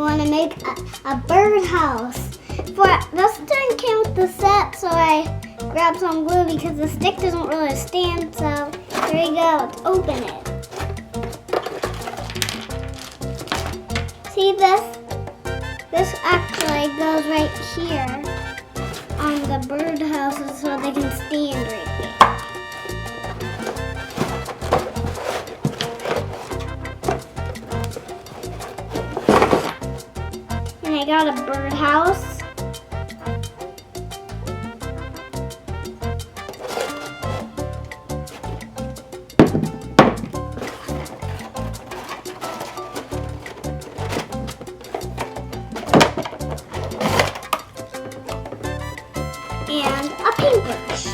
want to make a birdhouse. This thing came with the set, so I grabbed some glue because the stick doesn't really stand. So here we go. Let's open it. See this? This actually goes right here on the birdhouses so they can stand right there. And I got a birdhouse. And a paintbrush.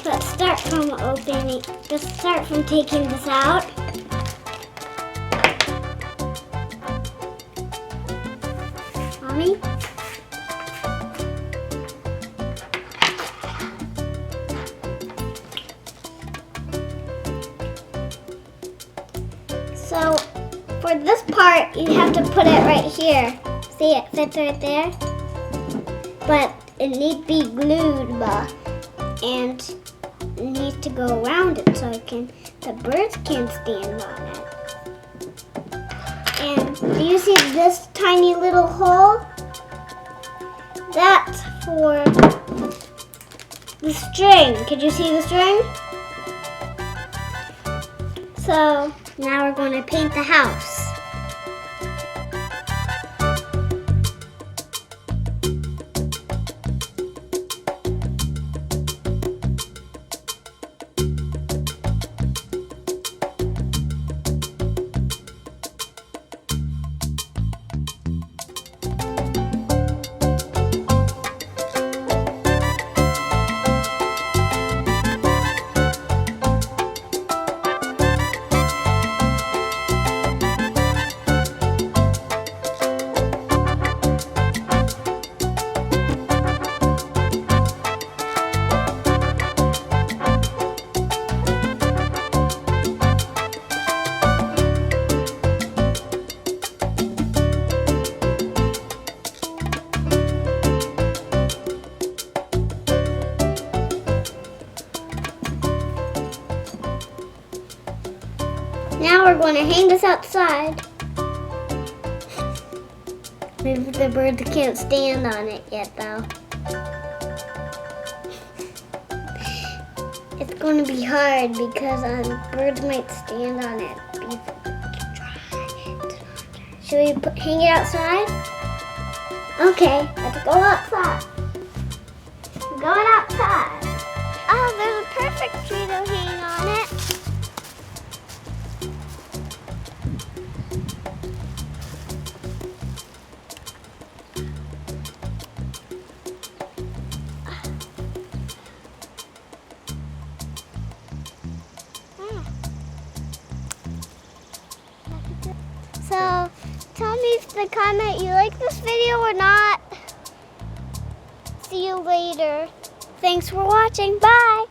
Let's start from opening. Just start from taking this out. Mommy? So for this part, you have to put it right here. See, it fits right there. But it needs to be glued, and it needs to go around it so the birds can stand on it. And do you see this tiny little hole? That's for the string. Could you see the string? So now we're going to paint the house. Now we're going to hang this outside. Maybe the birds can't stand on it yet, though. It's going to be hard because birds might stand on it. Should we hang it outside? Okay, let's go outside. We're going outside. Oh, there's a perfect tree to hang on it. So, tell me in the comment you like this video or not. See you later. Thanks for watching. Bye.